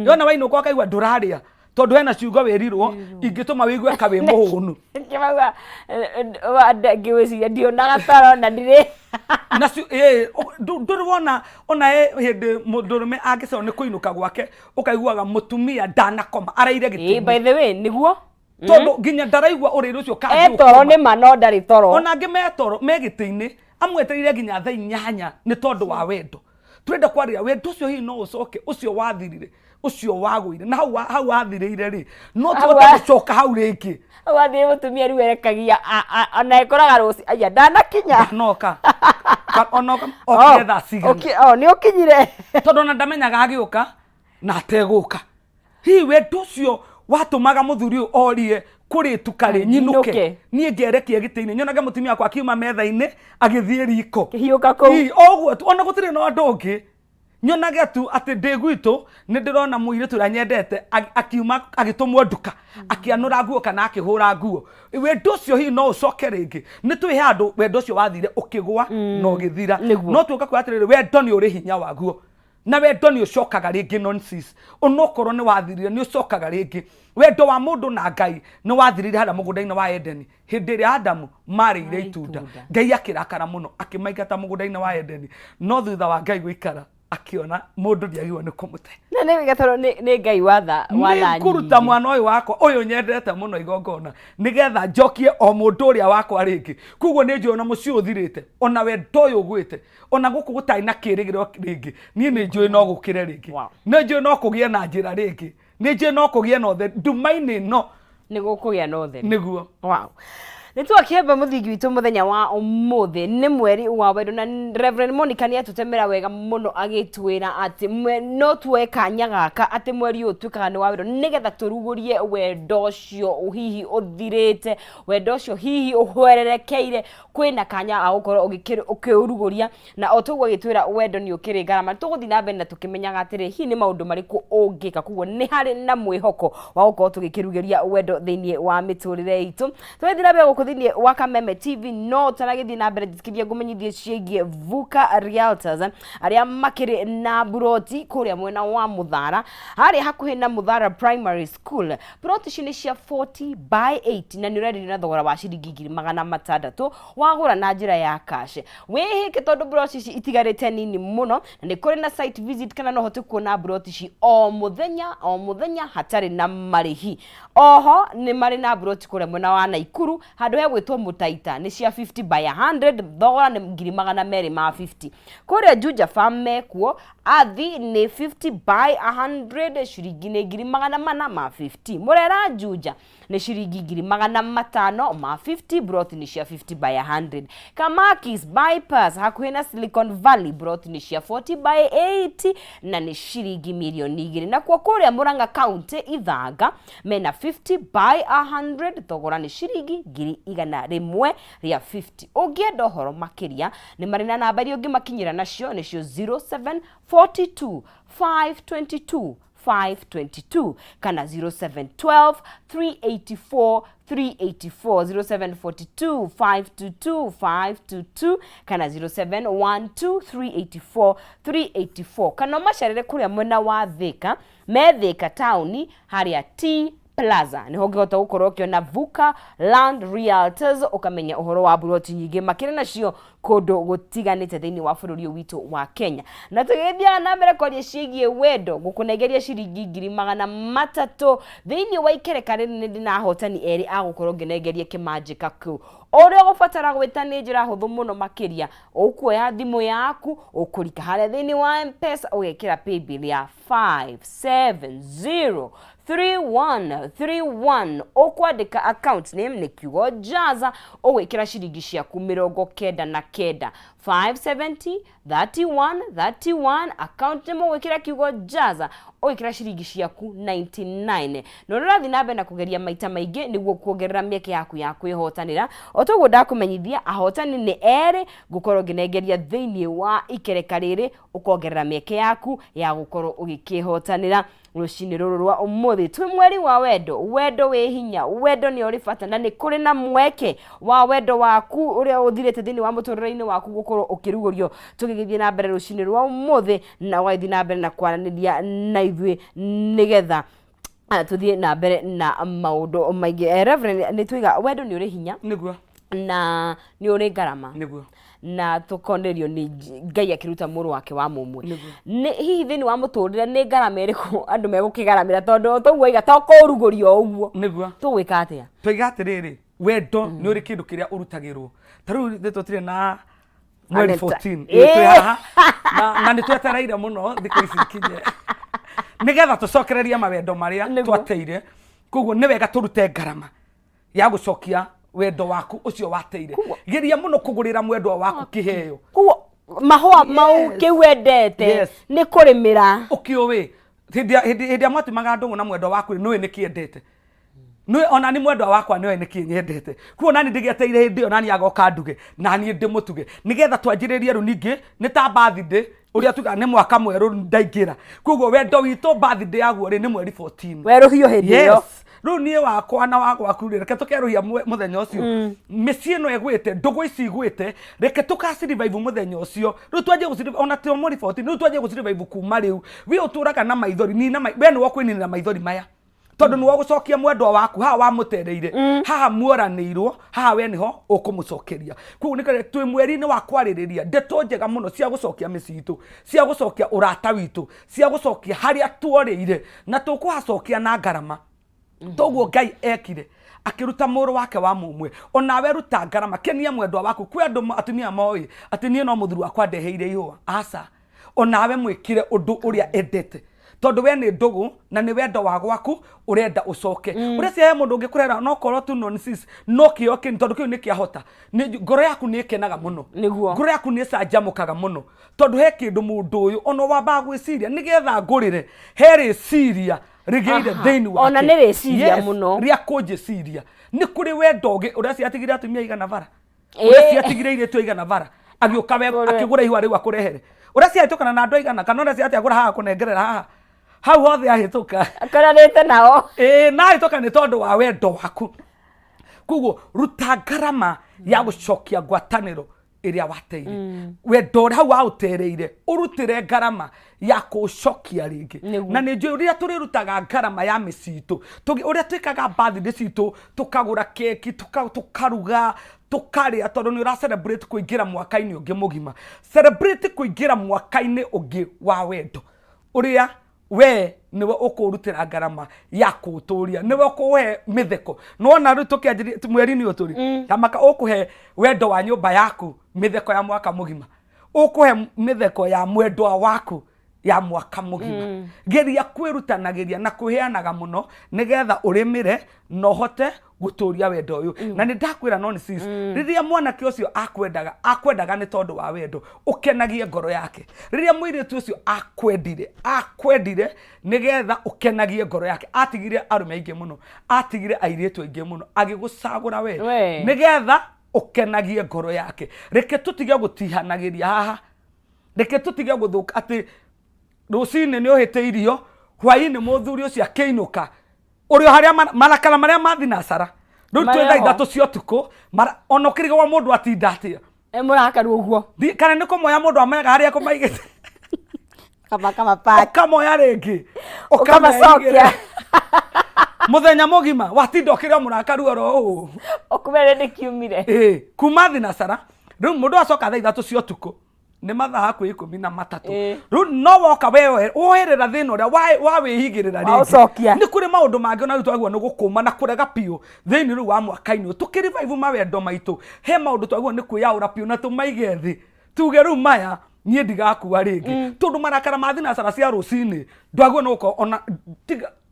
yona waino kwa kaigwa nduraria tondu hena ciugo wirirwo ingituma wigwe kawe muhunu kimaga ngiwiciria ndionaga taro na ndire na ndurwona ona hindi mundurume angicao ni kuinuka gwake ukaiguaga mutumia ndanakoma araire gitini by the way niguo tondu ginya ndaraigwa uriri ucio kangi toro ni mano ndari toro ona ngi metoro megitini amweterire ginya thaa 8 ni tondu wa wendo twenda kwaria wendo ucio hi no ucoke ucio wathirire ucio wagwire na hau wathirire ri no twota gucoka hau ringi wathire mutumia ri werekagia ona ekoraga ruci aya ndanakinya noka onoka oketha sigana okay ni ukinyire tondu na ndamenyaga agiuka na ateguka hi wendo ucio watumaga muthuri orie kuri tukari nyinuke nie ngerekie gitini nyonaga mutumia kwa kiuma metha-ini agithie riko hiuka ko ogwo ona gutire no ndongi nyonaga tu ati ndigwitu ni ndirona muiritu ra nyendete akiuma agitumwo nduka akianura nguo kana akihura nguo wendo ucio hi no ucoke ringi ni twi handu wendo ucio wathire ukigwa no githira no tuka kwatirire wendo ni uri hinya waguo na wendo ni ucokaga ringi nonsense onokorwo ni wathirire ni ucokaga ringi wendo wa mundu na Ngai ni wathirire hara mugunda-ini wa Edeni hindi ria Adamu marire itunda Ngai akirakara muno akimaingata mugunda-ini wa Edeni no thutha wa Ngai guikara akiona mundu ndiagirwo ni kumute na ni gatoro ni Ngai watha wala ni kuruta mwana uyu wakwa uyu nyendete muno igongona nigetha njokie o mundu uria wakwa ringi kuguo ni njui ona mucio uthirite ona wendo uyu gwite ona guku gutai na kirigiro ringi ni njui no gukire ringi ni njui no kugie na njira ringi ni njui no kugie no the ndumaini no ni gukugia no the niguo wow nitwakiamba muthingi witu muthenya wa umuthi ni mweri wa wendo na Reverend Monica ni atutemera wega muno agitwira ati no tuwe kanya gaka ati mweri utwikaga ni wa wendo nigetha turugurie wendo ucio hihi uthirite wendo ucio hihi uhwererekeire kwina kanya agukorwo ukiuruguria na otugwa gitwira wendo ni ukiri garama tuguthi na mbere na tukimenyaga atiri hi ni maundu mariku ungika kuguo ni hari na mwihoko wa gukorwo tugikirugeria wendo thiini wa miturire itu twethi na mbere kuthini waka meme TV no taragithi na mbere jikiria gumenyithie ciigie Vuka Realtors aria makiri na buroti kuria mwena wa Muthara hari hakuhi na Muthara Primary School buroti cini cia 40 by 8 na ni ready na thogora wa ciringi 600 wagura na njira ya cash wihike tondu buroti ici itigarite nini muno na ni kuri na site visit kana no hote kuona buroti ici o muthenya hatari na marihi oho ni mari na buroti kuria mwena wa Naikuru handu he gwitwo Mutaita ni cia 50 by 100 thogora ni 250 kuria Juja farm mekuo athi ni 50 by 100 ciringi ni 450 Murera Juja ni ciringi 550 broth ni cia 50 by 100 Kamakis bypass hakuhi na Silicon Valley broth ni cia 40 by 80 na ni ciringi milioni 2 na kwa kuria Murang'a County Ithanga mena 50 by 100 thogora ni ciringi 100 ria 50 ugienda horo makiria ni marina namba iria ungimakinyira nacio nicio 0742 522 522 kana 0712 384 0742 522 522 kana 0712 384 384 kana macharere kuria mwena wa Thika Thika town haria T Plaza ni hongehota gukorwo kiona Vuka Land Realtors ukamenya uhoro wa buroti nyingi makire nacio kundu gutiganite thiini wa bururi witu wa Kenya na tugithia na mbere kwaria ciigie wendo gukunegeria ciringi 300 thiini wa ikerekare ni ndina hotani eri agukorwo nginegeria kimanjika ku ore gubatara gwita ni njira huthu muno makiria ukuoya thimu yaku ukurika haria thiini wa M-Pesa ugekira paybill ya 5703131 ukwandika account name ni kiugo jaza ugwikira ciringi ciaku 99 5703131 account name ugwikira kiugo jaza ugwikira ciringi ciaku 99 no rathi na mbere na kugeria maita maingi niguo kuongerera mieke yaku ya kwihotanira otoguo ndakumenyithia ahotani ni eri gukorwo nginegeria thiini wa ikereka riri ukongerera mieke yaku ya gukorwo ugikihotanira rucini ruru rwa umuthi twi mweri wa wendo wi hinya wendo ni uri bata na ni kuri na mweke wa wendo waku uria uthirite thiini wa muturire-ini waku gukorwo ukirugurio tugigithie na mbere rucini rwa umuthi na wathi na mbere na kwaraniria na ithuĩ nigetha tuthie na mbere na maundu maingi. Reverend, ni twiga wendo ni uri hinya niguo na ni uri ngarama niguo na tukonerio ni Ngai akiruta muru wake wa mumwe ni hihi thini wa muturire ni ngarama iriku andu megukigaramira tondu tuguiga to kurugurio uguo niguo tugwika atia twiga atiriri wendo ni uri kindu kiria urutagirwo taru nditotire na mweri 14 twi haha na ni twetereire muno thiku ici kinye nigetha tucokereria mawendo maria twateire koguo ni wega turute ngarama ya gucokia wendo waku ucio wateire geria muno kugurira mwendo waku kiheo koguo mahua mau kiwendete ni kurimira ukiuwi hindi amwatimaga ndungu na mwendo waku niwe nikiendete niwe ona ni mwendo wakwa niwe nikinyendete kuo nani ndigeteire hindi ona ni agoka nduge na ni ndimutuge nigetha twanjiririe runingi ni ta birthday uria tuga ni mwaka mweru ndaingira koguo wendo wito birthday yaguo ri ni mweri 14 weruhio hindi yo ru nie wakwa na wakwaku reke tukeruhia muthenya ucio micie no egwite ndugu ici igwite reke tukasirivive muthenya ucio ru twaje gusirivive ona ti mweri 14 ru twaje gusirivive kuma riu wi uturaga na maithori ni na we ni wakwininira maithori maya tondu ni wagucokia mwendwa waku haha wamutereire haha muoranirwo haha we niho ukumucokeria kuo nikare twi mweri-ini wa kwaririria ndeto njega muno cia gucokia micitu cia gucokia urata witu cia gucokia haria tuorire na tukuhacokia na ngarama toguo Ngai ekire akiruta muru wake wa mumwe onawe ruta ngarama kenia mwendwa waku kwi andu atumia moi ati nie no muthuru wakwa ndeheire ihua aca onawe mwikire undu uria endete tondu we ni ndugu na ni wendo wa gwaku urenda ucoke uria cia mundu ungikurera no korwo tu nonsense no kio kin tondu kiu ni kiahota ni ngoro yaku ni kenaga muno ngoro yaku ni canjamukaga muno tondu he kindu mundu uyu ono wamba gwiciria nigetha ngurire heri siria rigeire thini wake ona ni reciria muno ria kunjiciria ni kuri wendo ngi uria ciatigire atumia igana bara uria ciatigire ire tu igana bara agiuka we akigura ihwa riu akurehere uria ciatukana na andu igana kana uria ciatigura haha kunengerera haha hau hothe ahituka akoranite nao na ahituka ni tondu wa wendo waku kuguo ruta ngarama ya gucokia ngwataniro iria wateire wendo hau wautereire urutire ngarama ya kucokia ringi na ni njui uria turirutaga ngarama ya micitu uria twikaga birthday citu tukagura keki tukaruga tukaria tondu ni ura celebrate kuingira mwaka-ini ungi mugima celebrate kuingira mwaka-ini ungi wa wendo uria we niwe ukurutira ngarama ya kuturia niwe ukuhe mitheko nona ru tukianjiri mweri-ini uturi tamaka ukuhe wendo wa nyumba yaku mitheko ya mwaka mugima ukuhe mitheko ya mwendwa waku ya mwaka mugima geria kwirutanagiria na kuheanaga muno nigetha urimire no hote guturia wendo uyu na ni ndakwira no ni sis riria mwanake ucio akwendaga ni tondu wa wendo ukenagie ngoro yake riria mwiritu ucio akwendire nigetha ukenagie ngoro yake atigire arume aingi muno atigire airitu aingi muno agigucagura we nigetha ukenagie ngoro yake reke tutige gutihanagiria haha reke tutige guthuka ati rucini ni uhite irio hwai-ini muthuri ucio akeinuka urio haria marakara maria mathinacara riu twetha ithatu cia utuku ona ukirigwa mundu atinda atia murakaru uguo kana ni kumoya mundu amayaga haria kumaigite kama pa kamoya ringi ukamacokia muthenya mugima watinda ukiria murakaru oro ukumere ni kiumire kuma thinacara riu mundu acoka thaa ithatu cia utuku ni mathaa kwi 13 riu no woka wewe woherera thina uria wawihigirira ringi ni kuri maundu mangi ona twagwa ni gukuma na kurega piu thini riu wa mwaka-ini tukirivive mawendo maitu he maundu twagwa ni kuyaura piu na tumaige thi tuge riu maya nie ndigakua ringi tondu marakara mathinacara cia rucini ndwagwa no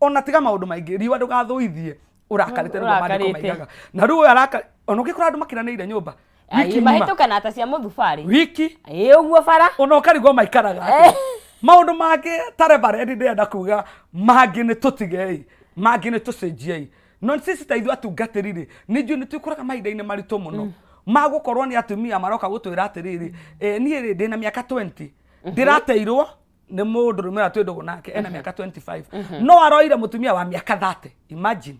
ona tiga maundu maingi riwa ndugathuithie urakarite no maigaga na riu araka ona ukikura andu makiraneire nyumba wiki mahituka na ata cia muthubari wiki uguo bara ona ukarigo maikaraga maundu mangi tarebare ndenda kuga mangi ni tutigei mangi ni tucenjiei no sisi taithu atungatiriri ni njui ni twikuraga mahinda-ini maritu muno magukorwo ni atumia maroka gutwira atiriri nie ri ndina miaka 20 ndirateirwo ni mundu rumira twindugu nake ena miaka 25 no aroire mutumia wa miaka 30 imagine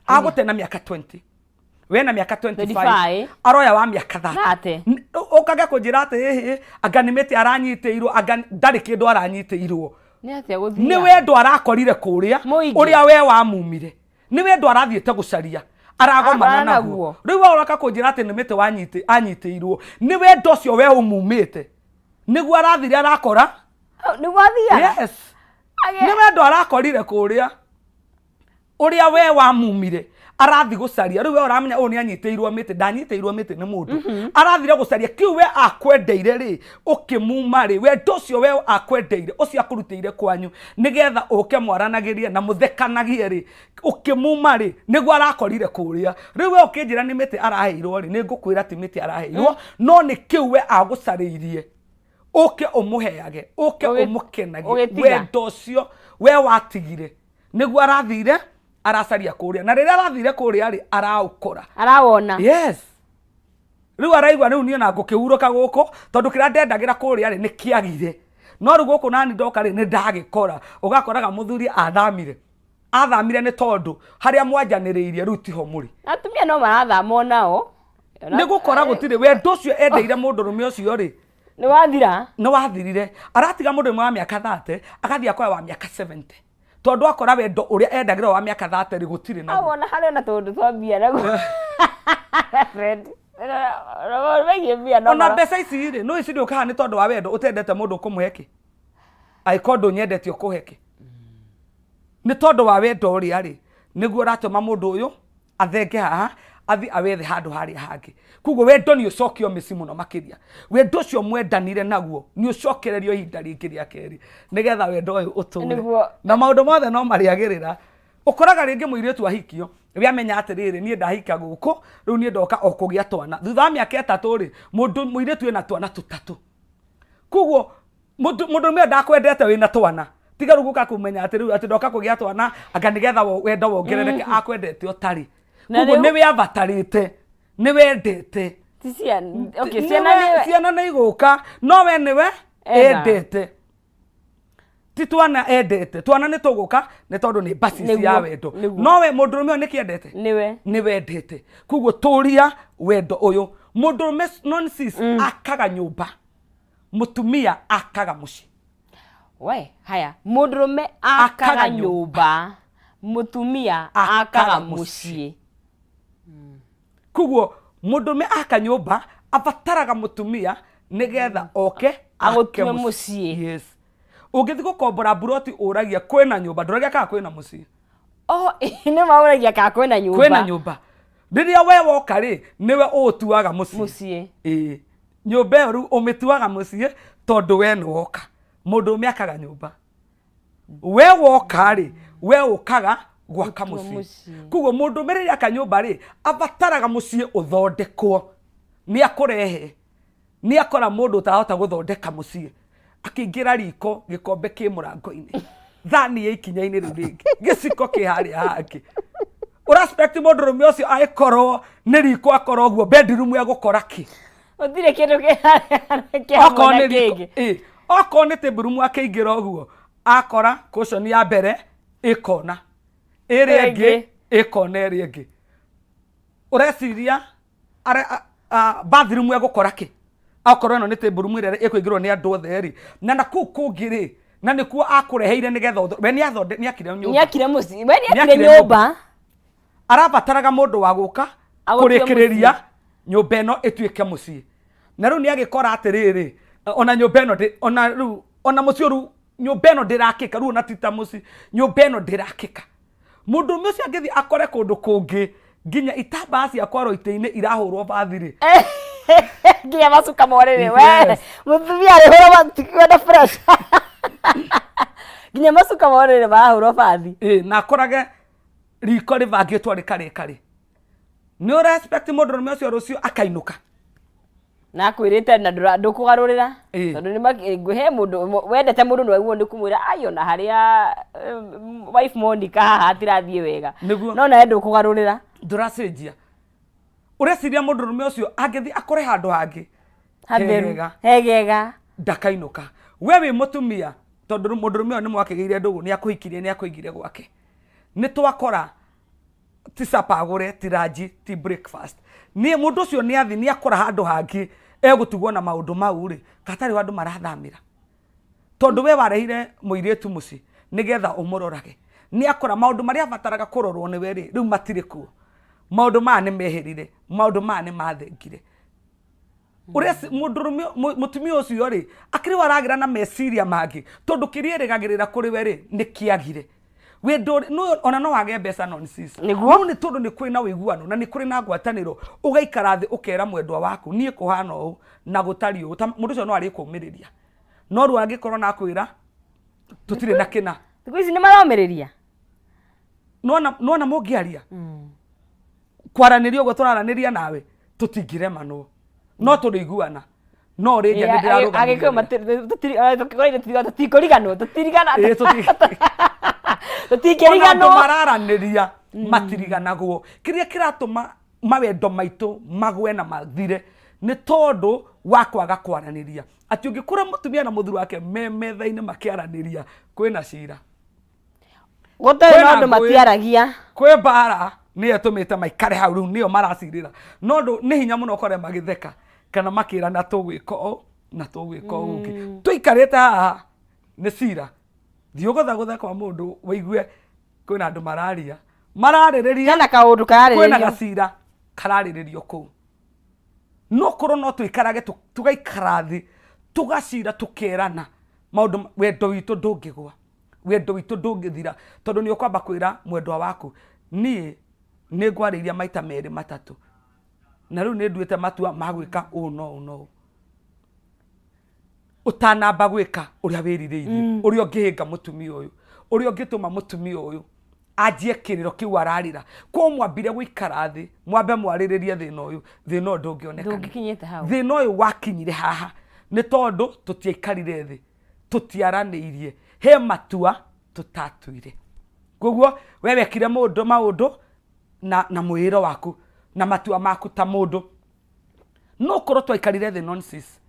agute na miaka 20 wena miaka 25 aroya wa miaka 30 ukaga kunjira ati anga nimete aranyiteirwo anga ndari kindu aranyiteirwo Nĩ atĩa gũthia? Nĩ wendo arakorire kũrĩa ũrĩa we wamumire. Nĩ wendo arathiĩte gũcaria. Aragomana naguo. Rĩu we ũroka kũnjĩra atĩ nĩ mĩtĩ anyitĩirwo. Nĩ wendo ũcio we ũmumĩte. Nĩguo arathire arakora. Nĩguo athia? Yes. Nĩ wendo arakorire kũrĩa ũrĩa we wamumire. Arathi gũcaria. Rĩu we ũramenya ũũ nĩ anyitĩirwo mĩtĩ. Ndanyitĩirwo mĩtĩ nĩ mũndũ. Arathire gũcaria. Kĩu we akwendeire rĩ, ũkĩmuma rĩ, wendo ũcio we akwendeire, ũcio akũrutĩire kwanyu, nĩgetha ũke mwaranagĩrie na mũthekanagie rĩ, ũkĩmuma rĩ, nĩguo arakorire kũrĩa. Rĩu we ũkĩnjĩra nĩ mĩtĩ araheirwo rĩ, nĩngũkwĩra ti mĩtĩ araheirwo, no nĩ kĩu we agũcarĩirie. Ũke ũmũheage, ũke ũmũkenagie. Wendo ũcio we watigire. Nĩguo arathire aracaria kũrĩa. Na rĩrĩa arathire kũrĩa rĩ, araũkora. Arawona. Yes. Rĩu araigua rĩu niĩ na ngũkĩhurũka gũkũ, tondũ kĩrĩa ndendagĩra kũrĩa rĩ nĩ kĩagire. No rĩu gũkũ nani ndoka rĩ nĩ ndagĩkora. Ũgakoraga mũthuri athamire. Athamire nĩ tondũ harĩa mwanjanĩrĩirie rĩu tiho mũrĩ. Atumia no marathama nao. Nĩ gũkora gũtirĩ wendo ũcio endeire mũndũrũme ũcio rĩ. Nĩ wathira? Nĩ wathirire. Aratiga mũndũrũme wa mĩaka 30, agathiĩ akoya wa mĩaka 70. Tondu akora wendo uria endagĩrwo wa mĩaka 30 gũtirĩ na. Awona harĩ na tondu twambia naguo. Friend. Ona mbeca ici rĩ, no ici ndĩũkaga nĩ tondũ wa wendo ũtendete mũndũ kũmũheke. Angĩkorwo ndũnyendete ũkũheke. Nĩ tondũ wa wendo ũrĩa rĩ, nĩguo ũratũma mũndũ ũyũ athenge haha, athi awethe handũ harĩa hangĩ. Kuguo wendo nĩ ũcokio mĩci mũno makĩria. Wendo ũcio mwendanire naguo nĩ ũcokererio ihinda rĩngĩ rĩa kerĩ, nĩgetha wendo ũyũ ũtũũre. Na maũndũ mothe no marĩagĩrĩra. Ũkoraga rĩngĩ mũirĩtu ahikio, rĩrĩa amenya atĩrĩrĩ niĩ ndahika gũkũ, rĩu niĩ ndoka o kũgĩa twana. Thutha wa mĩaka 3 rĩ, mũirĩtu ena twana 3. Kuguo mũndũ ndakwendete wĩna twana. Tiga rĩu gũka kũmenya atĩ rĩu atĩ ndoka kũgĩa twana, anga nĩgetha wendo wongerereke akwendete ũtarĩ. Kuguo nĩ we avatarĩte, nĩ wendete. Ciana nĩ igũka, no we nĩ we endete. Ti twana endete. Twana nĩ tũgũka nĩ tondũ nĩ basis ya wendo. No we mũndũrũme ũyũ nĩ kĩendete. Nĩ wendete. Kuguo tũria wendo ũyũ. Mũndũrũme nonsense akaga nyũmba. Mũtumia akaga mũciĩ. We, haya. Mũndũrũme akaga nyũmba. Mũtumia akaga mũciĩ. Kuguo mũndũrũme aka nyũmba abataraga mũtumia nĩgetha oke agũtue mũciĩ. Yes. Ũngĩthi gũkombora buroti ũragia kwĩna nyũmba, ndũragia kana kwĩna mũciĩ. Nĩ maũragia kana kwĩna nyũmba. Kwĩna nyũmba. Rĩrĩa we woka rĩ, nĩwe ũtuaga mũciĩ. Nyũmba ĩyo rĩu ũmĩtuaga mũciĩ tondũ we nĩ woka. Mũndũrũme akaga nyũmba. We woka rĩ, we ũkaga gwaka mũciĩ. Kuguo mũndũrũme rĩrĩa aka nyũmba rĩ, abataraga mũciĩ ũthondekwo. Nĩ akũrehe. Nĩ akora mũndũ ũtahota gũthondeka mũciĩ. Akĩingĩra riko gĩkombe kĩ mũrango-inĩ. Thani ya ikinya-inĩ rĩu rĩngĩ. Gĩciko kĩ harĩa hangĩ. Ũraspect mũndũrũme ũcio angĩkorwo nĩ riko akorwo ũguo bedroom ya gũkora kĩ. Gũtirĩ kĩndũ kĩ hamwe kĩngĩ. Okorwo nĩ table room akĩingĩra ũguo, akora cushion ya mbere ĩkona. Ĩrĩa ĩngĩ ĩkona ĩrĩa ĩngĩ. Ũreciria bathroom ya gũkora kĩ. Akorwo ĩno nĩ table room ĩrĩa ĩkũingĩrwo nĩ andũ othe rĩ, na nakũu kũngĩ rĩ, na nĩkuo akũreheire nĩgetha we nĩ akire nyũmba. Nĩ akire mũciĩ. We nĩ akire nyũmba. Arabataraga mũndũ wa gũka kũrĩkĩrĩria nyũmba ĩno ĩtuĩke mũciĩ. Na rĩu nĩ agĩkora atĩrĩrĩ, ona nyũmba ĩno ona rĩu ona mũciĩ rĩu nyũmba ĩno ndĩrakĩka, rĩu ona tita mũciĩ, nyũmba ĩno ndĩrakĩka. Mũndũ ũcio angĩthi akore kũndũ kũngĩ nginya itambaya cia kwaro itĩ-inĩ irahũrwo bathi rĩ. Nginya macuka morĩrĩ we. Mũtumia arĩhũra kwenda fresh. Nginya macuka morĩrĩ marahũrwo bathi. Na akorage riko rĩbangĩtwo rĩkarĩka rĩ. Nĩ ũrespect mũndũrũme ũcio rũciũ akainũka. Na kwĩrĩte na ndũkũgarũrĩra. Tondũ nĩ ngũhe mũndũ wendete mũndũ nĩ waiguo nĩ kũmwĩra ayona harĩa wife Monica haha atirathiĩ wega. No nawe ndũkũgarũrĩra. Ndũracenjia. Ũreciria mũndũrũme ũcio angĩthi akore handũ hangĩ hegega ndakainũka. We wĩ mũtumia tondũ mũndũrũme ũyũ nĩ mwakĩgĩire ndũgũ nĩ akũhikirie nĩ akũigire gwake. Nĩ twakora ti supper agũre, ti ranji, ti breakfast. Niĩ mũndũ ũcio nĩ athi nĩ akora handũ hangĩ egũtigwo na maũndũ mau rĩ, gatarĩ andũ marathamĩra. tondu we warehire muiretu muci nigetha umurorage ni akora maundu maria abataraga kurorwo ni we ri riu matire kuo maundu ma ni meherire maundu ma ni mathengire uria mundurume mutumia ucio ri akiri waragira na meciria mangi tondu kirierigagirira kuri we ri ni kiagire we do no ona no wage mbeca nonsense niguo ni tondu ni kwina wiguano na ni kuri na ngwataniro ugaikara thi ukera mwendwa waku nie kuhana u na gutari u mundu ucio no ari kumiriria no ru angikorwo na kwira tutire na kina thiku ici ni maromiriria no na mungiaria kwaranirio gwo turaraniria nawe tutingirema no turiguana no ri nja ndiraruga agikwe tutikoriganwo tutikiriganwo mararaniria matiriganagwo kiria kiratuma mawendo maitu magwe na mathire ni tondu wa kwaga kwaraniria ati ungikura mutumia na muthuri wake metha-ini makiaraniria kwina cira gutari nondu matiaragia kwe bara ni etumite maikare hau riu nio maracirira nondu ni hinya muno kore magitheka kana makirana tugwika o na tugwika ungi tuikarite haha ni cira thiugutha kwa mundu waigue kwina andu maraririria kana kaundu karariririo kwina gacira karariririo kuu no koro no tuikarage tugaikara thi tugacira tukerana maundu wendo witu ndungigwa wendo witu ndungithira tondu ni ukwamba kwira mwendwa waku ni ngwariria maita meri matatu na riu ni nduite matua magwika no utanamba gwika uria wiririirie uria ungihinga mutumia uyu uria ungituma mutumia uyu ajie kiriro kiu ararira ko mwambire gwikara thi mwambe mwariririe thina uyu ndungioneka ndungikinyite hau thina uyu wakinyire haha ni tondu tutiaikarire thi tutiaraniirie he matua tutatuire koguo we wekire maundu na mwiro waku na matua maku ta mundu no korwo twaikarire thi nonsense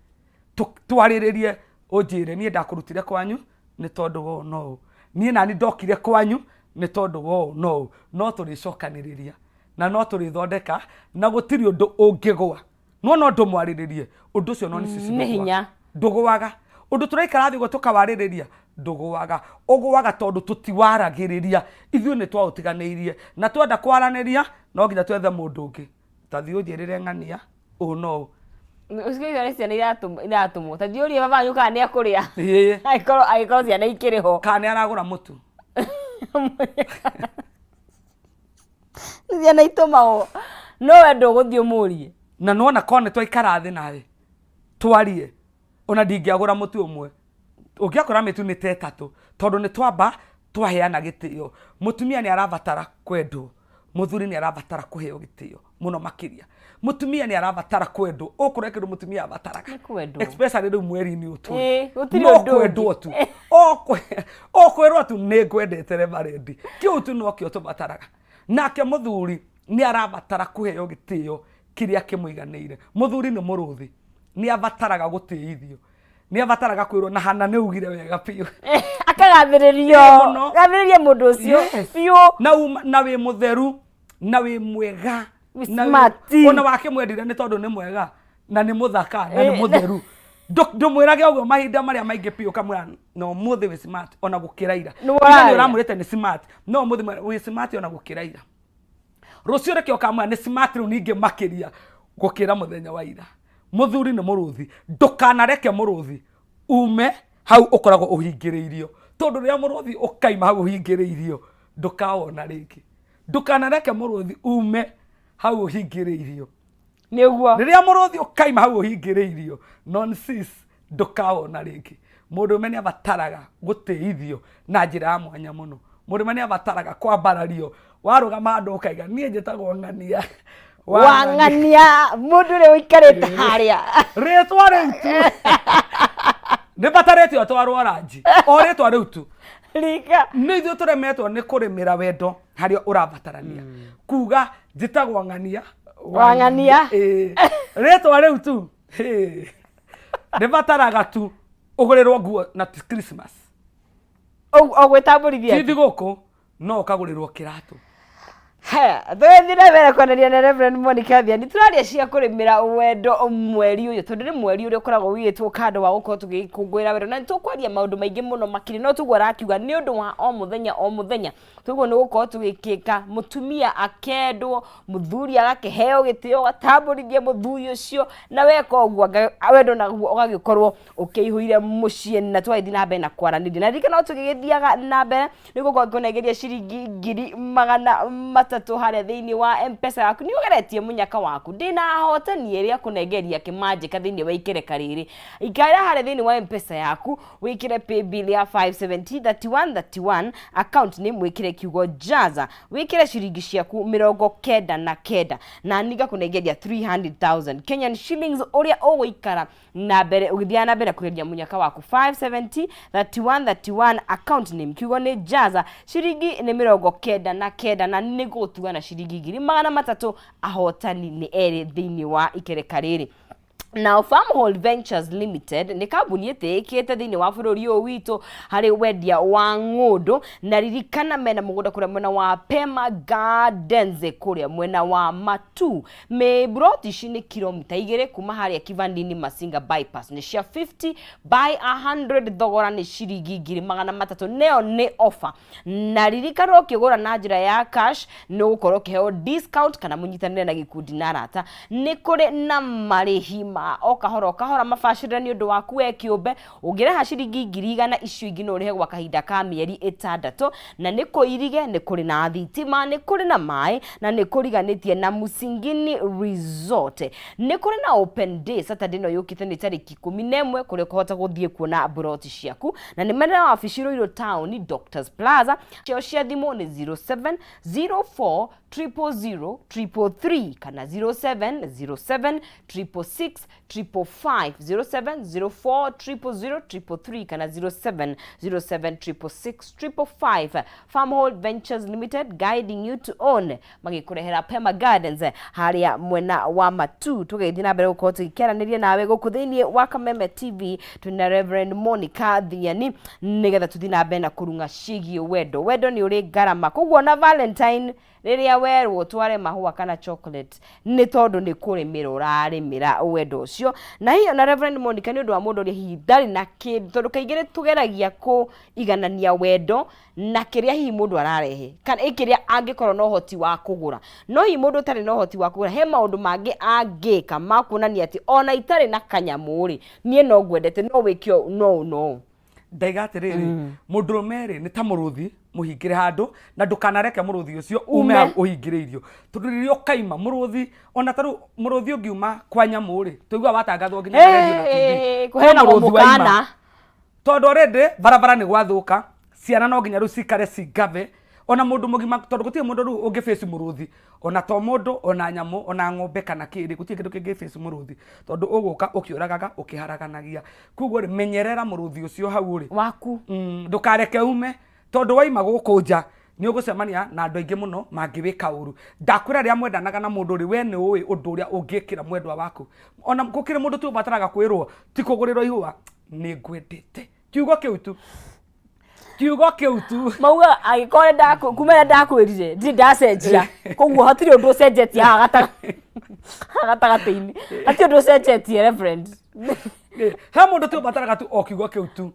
twariririe unjire nie ndakurutire kwanyu ni tondu wo no nie nani ndokire kwanyu ni tondu wo no turicokaniriria na no turithondeka na gutiri undu ungigwa no ndumwariririe undu ucio nonsense ni hinya ndugwaga undu turaikara thi gwo tukawaririria ndugwaga ugwaga tondu tutiwaragiriria ithuĩ ni twautiganirie na twenda kwaraniria no nginya twethe mundu ungi tathi unjirire ng'ania no usikia ni ciana iratumwo ta thiurie baba wanyu kana ni akuria agikoro ciana ikiriho kana aragura mutu ni ciana itumao no wendo guthio murie na nona kone twaikara thi nawe twarie ona ndingiagura mutu umwe ugiakora mitu ni tetatu tondu ni twamba twaheana gitio mutumia ni arabatara kwendwo muthuri ni arabatara kuheo gitio muno makiria mutumia ni arabatara kwendwo ukurekeru mutumia abataraga especially riu mweri-ini utu no kwendwo tu okwirwo tu ni ngwendete reverendi kiu tu no kio tubataraga nake muthuri ni arabatara kuheo gitio kiria kimuiganiire muthuri ni muruthi ni abataraga gutiithio ni abataraga kwirwo na hana ni ugire wega piu akagathiririo mundu ucio piu na wi mutheru na wi mwega ona wake mwendire ni tondu ni mwega na ni muthaka na ni mutheru ndumwirage uguo mahinda maria maingi piu kamwira no muthi wi smart ona gukira ira ni uramurite ni smart no muthi wi smart ona gukira ira rucio reke okamwira ni smart riu ningi makiria gukira muthenya wa ira muthuri ni muruthi ndukanareke muruthi ume hau ukoragwo uhingiriirio tondu ria muruthi ukaima hau uhingiriirio ndukawona ringi ndukanareke muruthi ume hau uhingiriirio niguo riria muruthi ukaima hau uhingiriirio nonsense ndukawona ringi mundu meni abataraga gutiithio na njira ya mwanya muno mundu meni abataraga kwambarario warugama andu ukaiga nie njitagwo ng'ania wang'ania mundu ri uikarite haria ritwa ritu ni batarete atwarwo ranji o ritwa ritu rika ni ithuĩ turemetwo ni kurimira wendo haria urabatarania kuga njitagwo ng'ania wang'ania ritwa riu tu ni bataraga tu ugurirwo nguo na Christmas o gwitamburithia ti thiguku no ukagurirwo kiratu Ha, twethire mbere kwanĩria na Reverend Monica Thiani tũraria cia kũrĩmĩra wendo mweri ũyũ tondũ nĩ mweri ũrĩa ũkoragwo wĩtwo kando wa gũkorwo tũgĩkũngũĩra wendo na nĩtũkwaria maũndũ maingĩ mũno makĩria no tũguo arakiuga nĩ ũndũ wa o mũthenya tũguo nĩ gũkorwo tũgĩkĩka mũtumia akendwo mũthuri agakĩheo gĩtĩo gatambũrithie mũthuri ũcio na weka ũguo wendo naguo ũgagĩkorwo ũkĩihũire mũciĩ na twathiĩ na mbere na kwaranĩria na rĩngĩ no tũgĩgĩthiaga na mbere nĩ gũkorwo ngũnengeria ciringi 300 harĩa thĩinĩ wa M-Pesa yaku nĩ ũgeretie mũnyaka waku ndĩna hotani ĩrĩa kũnengeria kĩmanjĩka thĩinĩ wa ikereka rĩrĩ ikaira harĩa thĩinĩ wa M-Pesa yaku wĩkĩre pay bill ya 5703131 account name wĩkĩre kiugo jaza wĩkĩre ciringi ciaku 99 na niga kũnengeria 300,000 Kenyan shillings ũrĩa ũgũikara na mbere ũgĩthiana na mbere kũgeria mũnyaka waku 5703131 account name kiugo nĩ jaza ciringi nĩ 99 na nĩ gũtuga na ciringi 300 ahotani nĩ erĩ thĩinĩ wa ikereka rĩrĩ. Now Farmhold Ventures Limited ni kambuni ĩtĩkĩte thĩinĩ wa bũrũri ũyũ witũ harĩ wendia wa ng'ũndũ na ririkana mena mũgũnda kũrĩa mwena wa Pema Gardens kũrĩa mwena wa Matu broti ici nĩ kilomita 2 kuma harĩa kivandini Masinga bypass nĩ cia 50 by 100 thogora nĩ ciringi 300 neo nĩ offer na ririkana ũkĩgũra na njĩra ya cash nĩ ũgũkorwo ũkĩheo discount kana mũnyitanĩre na gĩkundi na arata nĩ kũrĩ na marĩhi o kahora mabacĩrĩra nĩ ũndũ waku we kĩũmbe ũngĩrĩha ciringi 100 icio ingĩ no ũrĩhe gwa kahinda ka mĩeri 6 na nĩ kũirige nĩ kũrĩ na thitima nĩ kũrĩ na maĩ na nĩ kũriganĩtie na Musingini Resort nĩ kũrĩ na open day Saturday no yũkĩte nĩ tarĩki 11 kũrĩa ũkũhota gũthiĩ kuona broti ciaku na nĩ mena wabici Ruiru Town Doctors Plaza cio cia thimũ nĩ 0704 000 kana 0707 666 555 0704 000 kana 0707 Farmhold Ventures Limited guiding you to own magĩkũrehera Pema Gardens harĩa mwena wa Matu tũgĩthiĩ na mbere gũkorwo tũgĩkĩaranĩria nawe gũkũ thĩinĩ wa Kameme TV twĩna Reverend Monica Thiani nĩgetha tũthiĩ na mbere na kũrunga ciĩgiĩ wendo nĩ ũrĩ ngarama koguo na Valentine rĩrĩa werwo tware mahũa kana chocolate nĩ tondũ nĩ kũrĩmĩra ũrarĩmĩra wendo ũcio na hiyo na Reverend Monica nĩ ũndũ wa mũndũ ũrĩa hihi ndarĩ na kĩndũ tondũ kaingĩ tũgeragia kũiganania wendo na kĩrĩa hihi mũndũ ararehe kana kĩrĩa angĩkorwo na ũhoti wa kũgũra no hihi mũndũ ũtarĩ na ũhoti wa kũgũra he maũndũ mangĩ angĩka makuonania atĩ ona itarĩ na kanyamũ rĩ niĩ no ngwendete no wĩkio no ndaiga atĩrĩrĩ mũndũrũme rĩ nĩ ta mũrũthi mũhingĩre handũ na ndũkanareke mũrũthi ũcio ume ũhingĩrĩirio tondũ rĩrĩa ũkaima mũrũthi ona tarũ mũrũthi ũngiuma kwa nyamũ rĩ tũigua watangathwo nginya radio na TV kũhena mũmũkana tondũ already barabara nĩ gwathũka ciana no nginya rĩu cikare cingave ona mũndũ mũgima tondũ gũtirĩ mũndũ rĩu ũngĩface mũrũthi ona to mũndũ ona nyamũ ona ng'ombe kana kĩrĩ gũtirĩ kĩndũ kĩngĩface mũrũthi tondũ ũgũka ũkĩũragaga ũkĩharaganagia koguo menyerera mũrũthi ũcio hau rĩ waku ndũkareke ume tondũ waima gũkũ nja nĩ ũgũcemania na andũ aingĩ mũno mangĩwĩka ũru ndakwĩra rĩrĩa mwendanaga na mũndũ rĩ we nĩ ũĩ ũndũ ũrĩa ũngĩkĩra mwendwa waku ona gũkĩrĩ mũndũ tu ũbataraga kwĩrwo ti kũgũrĩrwo ihũa nĩ ngwendete kiugo kĩu tu mauga agĩkorwo kumenya ndakwĩrire ndi ndacenjia koguo hatirĩ ũndũ ũcenjetie gatagatĩ-inĩ hatirĩ ũndũ ũcenjetie Reverend he mũndũ tu ũbataraga tu o kiugo kĩu tu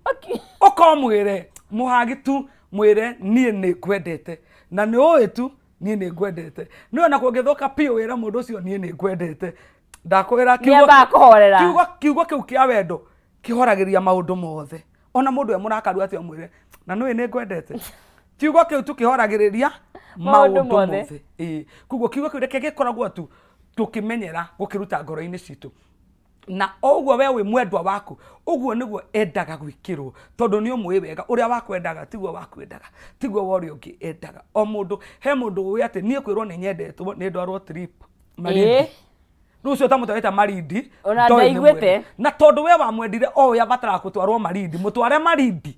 ũkomwĩre mũhagi tu mwĩre niĩ nĩ ngwendete na nĩ ũĩ tu niĩ nĩ ngwendete nĩ ona kũngĩthũka piũ wĩra mũndũ ũcio niĩ nĩ ngwendete ndakwĩra kiugo kĩu kĩa wendo kĩhoragĩria maũndũ mothe ona mũndũ we mũrakaru atĩ mwĩre na nĩ ngwendete kiugo kĩu tu kĩhoragĩrĩria maũndũ mothe koguo kiugo kĩu reke gĩkoragwo tu tũkĩmenyera gũkĩruta ngoro-inĩ citũ na ũguo we wĩ mwendwa waku ũguo nĩguo endaga gwĩkĩrwo tondũ nĩ ũmũĩ wega ũrĩa wakwendaga tiguo wakwendaga tiguo wa ũrĩa ũngĩ endaga o mũndũ he mũndũ ũĩ atĩ niĩ kwĩrwo nĩ nyendetwo nĩ ndwarwo trip Malindi Rucio tamũtwarĩte Malindi ona ndaiguĩte na tondũ we wamwendire o ũrĩa abataraga gũtwarwo Malindi mũtware Malindi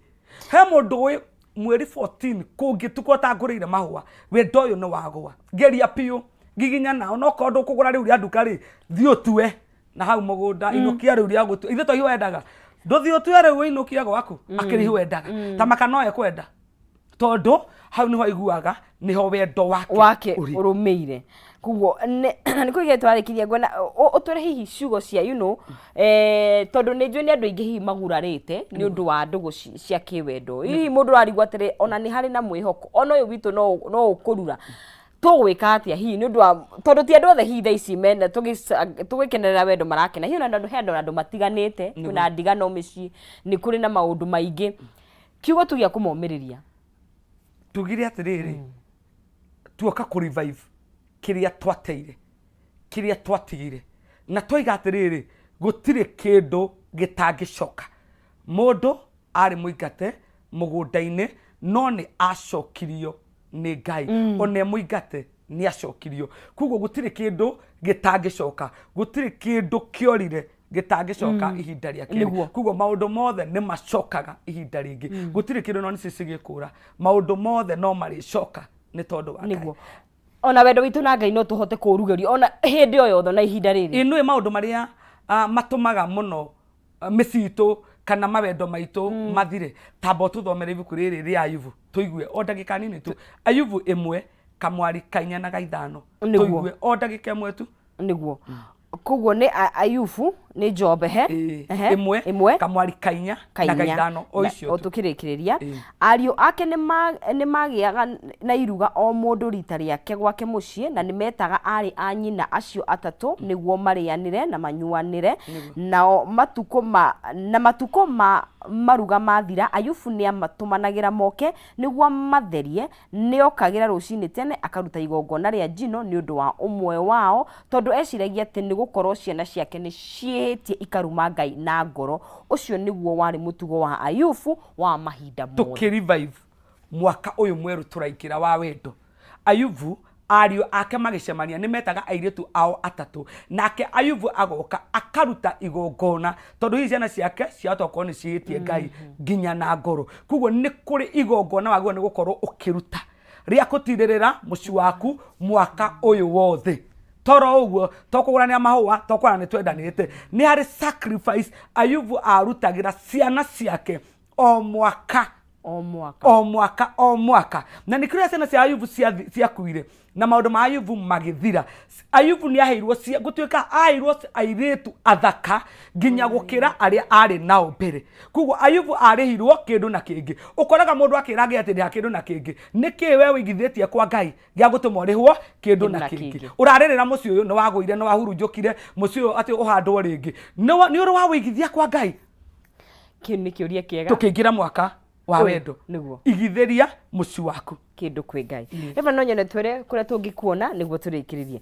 he mũndũ ũĩ mweri 14 kũngĩtukwo tangũrĩire mahũa wendo ũyũ nĩ wagũa geria piũ giginya nao no kondo kũgũra rĩu rĩa nduka rĩ thiĩ ũtue na hau mũgũnda inukia rĩu rĩa gũtue ithe tũhiũ wendaga ndũthiĩ ũtue rĩu inukia gwaku akĩrĩ wendaga ta makano ekwenda tondu hau niho iguaga niho wendo wake urumeire kugo ni kuige twarikiria ngona utore hihi ciugo cia tondu ni njui ni andu ingi hihi magurarite ni undu wa ndugu cia kiwendo hihi mundu arigwa atire ona ni hari na mwihoko ona uyu witu no ukurura tugwika atia hihi ni undu wa tondu ti andu othe hihi thaa ici mena tugikenerera wendo marakena hihi ona andu matiganite kuna ndigano micii ni kuri na maundu maingi kiugo tu gia kumomiriria tugire atiriri tuoka ku revive kiria twateire kiria twatigire na twiga atiriri gutire kindu gitangicoka mundu ari muingate mugunda-ini no ni acokirio ni Ngai ona muingate ni acokirio kugo gutire kindu gitangicoka gutire kindu kiorire gitangicoka ihinda ria kiri kugo maundu mothe ni macokaga ihinda ringi gutire kindu no ni cicigikura maundu mothe no maricoka ni tondu wa Ngai ona wendo witu na Ngai no tuhote kurugerio ona hindi o yothe na ihinda riri inu maundu maria matumaga muno micitu kana mawendo maitu mathire tamba tuthomere ibuku riri ria Ayubu tuigue o ndagika nini tu Ayubu 1 kamwari 4 na 5 tuigue o ndagika 1 tu niguo kuguo ni Ayubu ni Jobe imwe kamwari 4 na 5 o icio o tukirikiriria ariu ake ni magiaga na iruga o mundu rita riake gwake mucii na nimetaga ari anyina acio atatu niguo marianire na manyuanire nao matuko maruga mathira Ayubu ni amatumanagira moke niguo matherie ni okagira rucini tene akaruta igongona ria njino ni undu wa umwe wao tondu eciragia ati ni gukorwo ciana ciake ni cietie ikaruma Ngai na ngoro ucio niguo wari mutugo wa Ayubu wa mahinda mothe tukirevive mwaka uyu mweru turaikira wa wendo Ayubu ariu ake magicemania ni metaga airitu ao atatu nake Ayubu agoka akaruta igongona tondu hizi ciana ciake ciatoko ni cietie Ngai nginya na ngoro kugo ni kuri igongona wagwo ni gukorwo ukiruta ria kutirerera muci waku mwaka uyu wothe toro uguo tokugurania mahua tokwana ni twendanite ni hari sacrifice Ayubu arutagira ciana ciake o mwaka na ni kire ciana cia Ayubu cia kuire na maundu ma Ayubu magithira Ayubu ni aheirwo gutuika aheirwo airitu athaka nginya gukira aria ari nao mbere kugo Ayubu arihirwo kindu na kingi ukoraga mundu akirange ati ndia kindu na kingi niki we wigithitie kwa Ngai gia gutumwo rihwo kindu na kingi uraririra muci uyu ni waguire ni wahurunjukire muci uyu ati uhandwo ringi ni uru wa wigithia kwa Ngai kini kiuria kiega tukiingira mwaka wa wendo niguo igithiria muci waku kindu kwi Ngai eva no nyone twere kuria tungikuona niguo turikiririe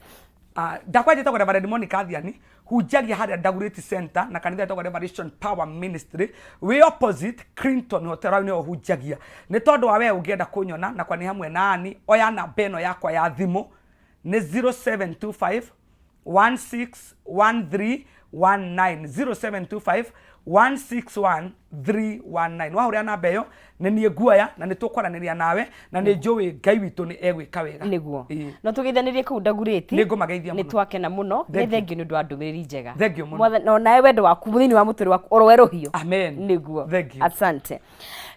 ndakwaje toko Reverend Monica Athiani hujagia haria Dagoretti Center na kanitha toko Revelation Power Ministry we opposite Clinton Hotel ni hujagia ni tondu wa we ungienda kunyona na kwa ni hamwe nani oya namba eno yakwa ya thimu ni 0725 161319 0725 161319 wahuria namba iyo ni nie guaya na ni tukwaraniria nawe na ni njui Ngai witu ni egwika wega niguo no tugeithanirie ku Dagoretti ni ngumageithia muno ni twakena muno ni thengi ni undu wa ndumiriri njega thank you muno no nawe wendo waku muthini wa muturi waku orowerohio amen niguo thank you asante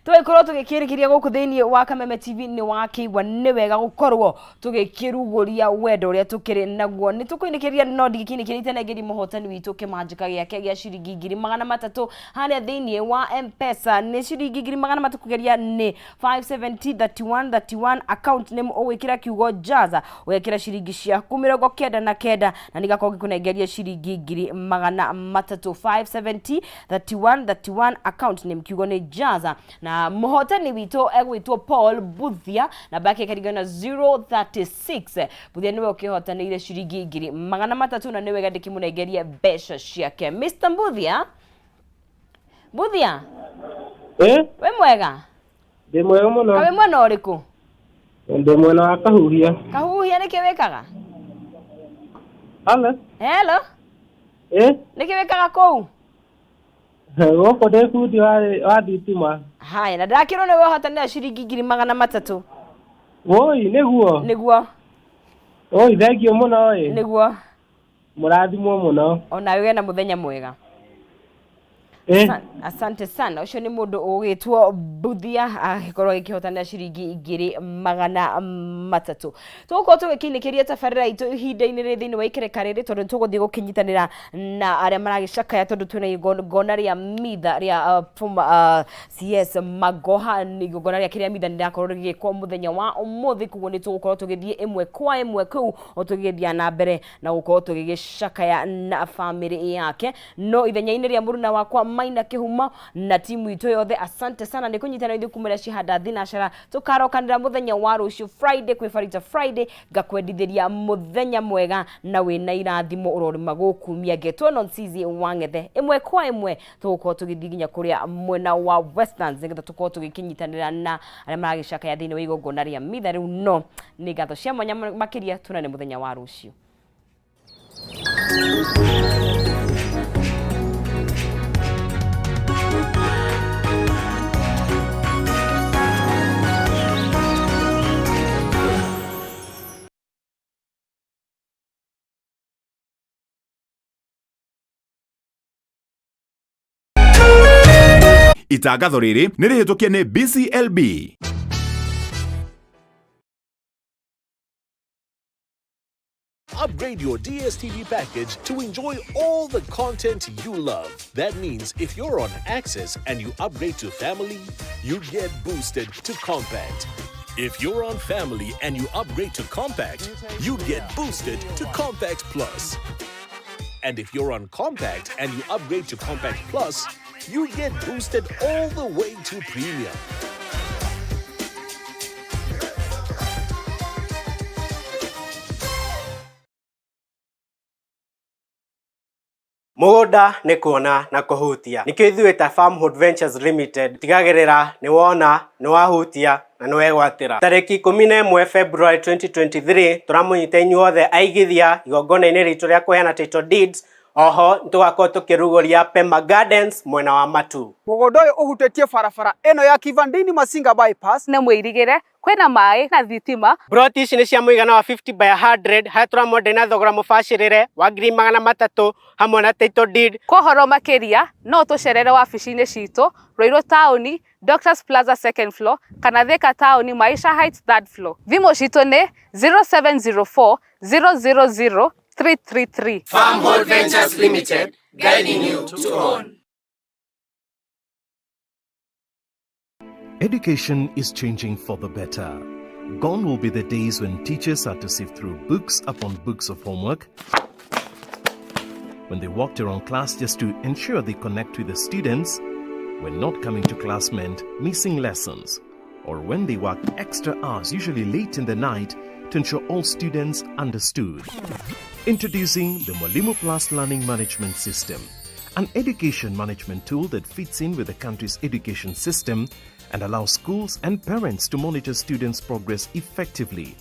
twikorwo tugikirikiria guku thiini wa Kameme TV ni wakiigwa ni wega gukorwo tugikiruguria wendo uria tukiri naguo ni tukuinikiria no ndigikinikirite na ngiri muhotani witu kimanjika giake gia ciringi 300 haria thiini wa M-Pesa ni ciringi 300 kugeria ni 5703131 account name owikira kiugo jaza wekira ciringi ciaku 99 na nigakorwo gikunengeria ciringi 300 5703131 account name kiugo ni jaza na muhotani wito egwitwo Paul Buthia na baki karigana 036 Buthia niwe ukihotanire ciringi 300 na niwe gandiki munengeria besha ciake Mr. Buthia we mwega ndi mwega muno kawe mwana uriku ndi mwena wa kahuhia niki wekaga hello niki wekaga kou goko de fundi wa thitima haya na ndakirwo niwe uhotanire ciringi 300 oi niguo oi thengio muno niguo murathimwo muno ona we na muthenya mwega Asante sana. Ucio ni mundu ugitwo Buthia agikorwo gikihotana ciringi 2,300. Tuko tugikinekeria tabarira itu ihinda-ini rithiini wa ikereka riri tondu tuguthii gukinyitanira na aria maragicakaya tondu twina igongona ria mitha ria CS Magoha ni igongona ria kiria mitha ndirakorwo rigikwo muthenya wa umuthi kuguo ni tugukorwo tugithii imwe kwa imwe kuu o tugithia na mbere na gukorwo tugigicakaya na family yake no ithenya-ini ria muruna wakwa Maina Kihuma na timu ito yothe asante sana ni kunyitana ithu kumira cihanda thinashara tukarokanira muthenya wa rucio Friday kwifarita Friday gakwendithiria muthenya mwega na wina irathimo urorima gukumia getwo non cizi wangethe imwe kwa imwe tugukorwo tugithiginya kuria mwena wa Westlands ngetha tukorwo tugikinyitanira na aria maragicaka ya thini wa igongona ria mitha riu no ni gatho cia mwanya makiria tunane muthenya wa rucio. Itangatho riri nĩ rĩhĩtũkie nĩ BCLB. Upgrade your DSTV package to enjoy all the content you love. That means if you're on Access and you upgrade to Family, you get boosted to Compact. If you're on Family and you upgrade to Compact, you get boosted to Compact Plus. And if you're on Compact and you upgrade to Compact Plus, you get boosted all the way to Premium. Mũgũnda nĩ kuona na kũhutia. Nĩkĩo ithuĩ ta Farmhood Ventures Limited tigagĩrĩra nĩ wona nĩ wahutia na nĩ wegwatĩra. Tarĩki 11 February 2023 tũramũnyita inyuothe aigithia igongona-inĩ ritũ rĩa kũheana title deeds. Oho ntugakorwo tukiruguria Pema Gardens mwena wa Matu. Mũgũnda ũyũ ũhutĩtie barabara ĩno ya Kivandini Masinga bypass na mwĩrigĩre kwĩna maĩ na thitima. Broti ici nĩ cia mũigana wa 50 by 100 harĩa tũramwendia na thogora mũbacĩrĩre wa 300,000 hamwe na title deed. Kohoro makĩria no tũcerere wabici-inĩ citũ Ruiru Taũni, Doctors Plaza 2nd floor kana Thika Taũni Maisha Heights 3rd floor. Thimũ citũ nĩ 0704 000 333. Farmhood Ventures Limited, guiding you to own. Education is changing for the better. Gone will be the days when teachers had to sift through books upon books of homework, when they walked around class just to ensure they connect with the students, when not coming to class meant missing lessons, or when they worked extra hours, usually late in the night, to ensure all students understood. Introducing the Mwalimu Plus Learning Management System, an education management tool that fits in with the country's education system and allows schools and parents to monitor students' progress effectively.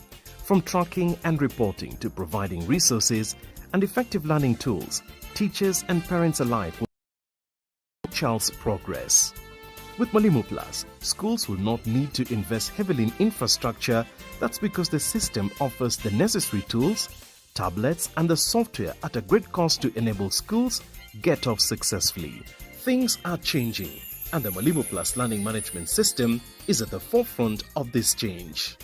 From tracking and reporting to providing resources and effective learning tools, teachers and parents alike will know child's progress. With Mwalimu Plus, schools will not need to invest heavily in infrastructure. That's because the system offers the necessary tools, tablets and the software at a great cost to enable schools get off successfully. Things are changing and the Mwalimu Plus Learning Management System is at the forefront of this change.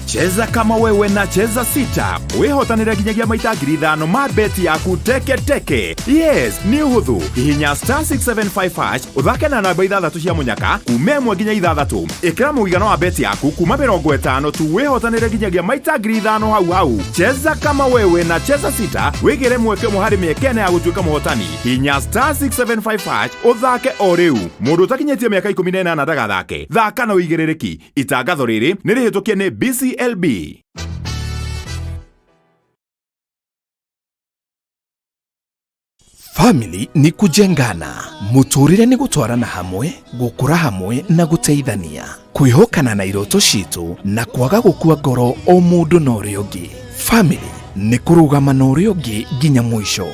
Cheza kama wewe na cheza sita. Wehotanira ginyagia maita 5,000 ma beti yaku teke teke. Yes, ni uhuthu. Hinya *675# uthake na namba 6 cia munyaka kuma 1 nginya 6. Ikira muigana wa beti yaku kuma 50 tu wehotanira ginyagia maita 5,000 hau. Cheza kama wewe na cheza sita. Wigire mweke muhari miekene ya gutuika muhotani. Hinya *675# uthake o riu. Mundu takinyetie miaka 18 ndagathake. Thaka na uigiririki. Itangatho riri ni rihitukie ni BCLB. Family ni kujengana, muturire ni gutwarana hamwe, gukura hamwe na guteithania, kwihokana na iroto citu na kwaga gukua ngoro o mundu na uria ungi. Family ni kurugama na uria ungi nginya mwisho.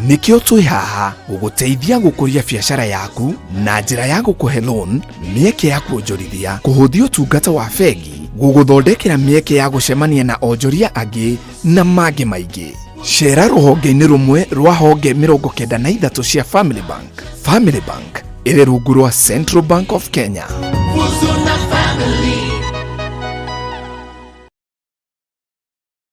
Nikio twi haha guguteithia gukuria biashara yaku na njira ya gukuhe loan, mieke ya kuonjorithia, kuhuthia utungata wa bengi, guguthondekera mieke ya gucemania na onjoria angi na mangĩ maingĩ. Cera ruhonge-inĩ rumwe rwa honge 93 cia Family Bank. Family Bank ĩrĩ rungu rwa Central Bank of Kenya.